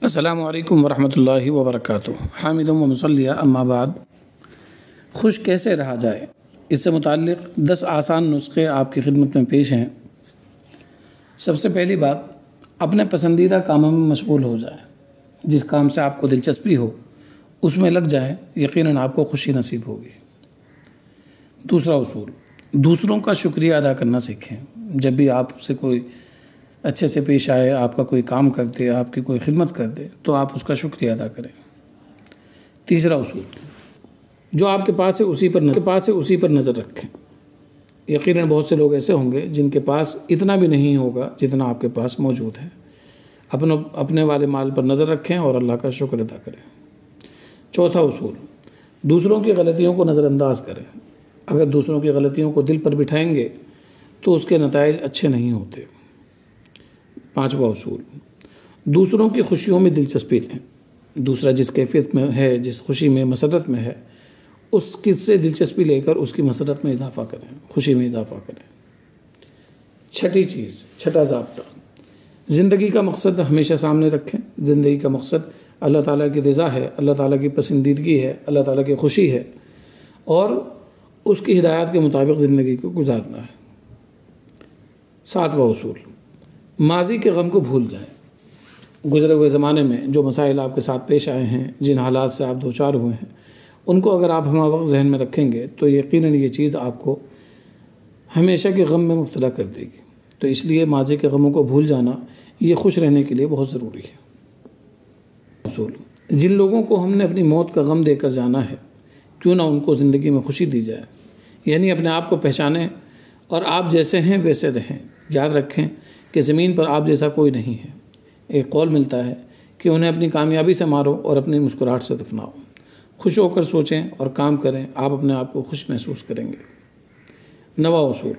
السلام علیکم ورحمۃ اللہ وبرکاتہ۔ حامد و مصلیہ اما بعد، خوش کیسے رہا جائے، اس سے متعلق 10 آسان نسخے آپ کی خدمت میں پیش ہیں۔ سب سے پہلی بات، اپنے پسندیدہ کاموں میں مشغول ہو جائیں۔ جس کام سے آپ کو دلچسپی ہو اس میں لگ جائیں، یقیناً آپ کو خوشی نصیب ہوگی۔ دوسرا اصول، دوسروں کا شکریہ ادا کرنا سیکھیں۔ جب بھی آپ سے کوئی اچھے سے پیش آئے، آپ کا کوئی کام کر دے، آپ کی کوئی خدمت کر دے، تو آپ اس کا شکریہ ادا کریں۔ تیسرا اصول، جو آپ کے پاس ہے اسی پر نظر رکھیں۔ یقیناً بہت سے لوگ ایسے ہوں گے جن کے پاس اتنا بھی نہیں ہوگا جتنا آپ کے پاس موجود ہے۔ اپنے والے مال پر نظر رکھیں اور اللہ کا شکر ادا کریں۔ چوتھا اصول، دوسروں کی غلطیوں کو نظر انداز کریں۔ اگر دوسروں کی غلطیوں کو دل پر بٹھائیں گے تو اس کے نتائج اچھے نہیں ہوتے۔ پانچواں اصول، دوسروں کی خوشیوں میں دلچسپی لیں۔ دوسرا جس کیفیت میں ہے، جس خوشی میں، مسرت میں ہے، اس کی سے دلچسپی لے کر اس کی مسرت میں اضافہ کریں، خوشی میں اضافہ کریں۔ چھٹا ضابطہ، زندگی کا مقصد ہمیشہ سامنے رکھیں۔ زندگی کا مقصد اللہ تعالیٰ کی رضا ہے، اللہ تعالیٰ کی پسندیدگی ہے، اللہ تعالیٰ کی خوشی ہے، اور اس کی ہدایات کے مطابق زندگی کو گزارنا ہے۔ ساتواں اصول، ماضی کے غم کو بھول جائیں۔ گزرے ہوئے زمانے میں جو مسائل آپ کے ساتھ پیش آئے ہیں، جن حالات سے آپ دوچار ہوئے ہیں، ان کو اگر آپ ہمہ وقت ذہن میں رکھیں گے تو یقیناً یہ چیز آپ کو ہمیشہ کے غم میں مبتلا کر دے گی۔ تو اس لیے ماضی کے غموں کو بھول جانا یہ خوش رہنے کے لیے بہت ضروری ہے۔ اصول، جن لوگوں کو ہم نے اپنی موت کا غم دے کر جانا ہے، کیوں نہ ان کو زندگی میں خوشی دی جائے۔ یعنی اپنے آپ کو پہچانیں اور آپ جیسے ہیں ویسے رہیں۔ یاد رکھیں کہ زمین پر آپ جیسا کوئی نہیں ہے۔ ایک قول ملتا ہے کہ انہیں اپنی کامیابی سے مارو اور اپنی مسکراہٹ سے دفناؤ۔ خوش ہو کر سوچیں اور کام کریں، آپ اپنے آپ کو خوش محسوس کریں گے۔ نواں اصول،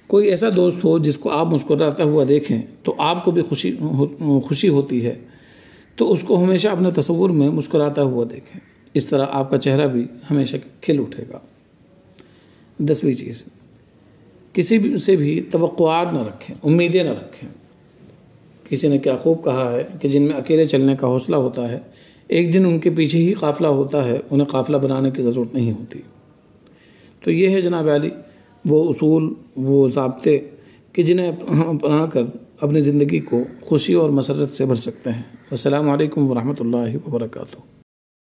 کوئی ایسا دوست ہو جس کو آپ مسکراتا ہوا دیکھیں تو آپ کو بھی خوشی ہوتی ہے، تو اس کو ہمیشہ اپنے تصور میں مسکراتا ہوا دیکھیں۔ اس طرح آپ کا چہرہ بھی ہمیشہ کھل اٹھے گا۔ 10ویں چیز، کسی سے بھی توقعات نہ رکھیں، امیدیں نہ رکھیں۔ کسی نے کیا خوب کہا ہے کہ جن میں اکیلے چلنے کا حوصلہ ہوتا ہے، ایک دن ان کے پیچھے ہی قافلہ ہوتا ہے، انہیں قافلہ بنانے کی ضرورت نہیں ہوتی۔ تو یہ ہے جناب عالی وہ اصول، وہ ضابطے کہ جنہیں اپنا کر اپنی زندگی کو خوشی اور مسرت سے بھر سکتے ہیں۔ السلام علیکم ورحمۃ اللہ وبرکاتہ۔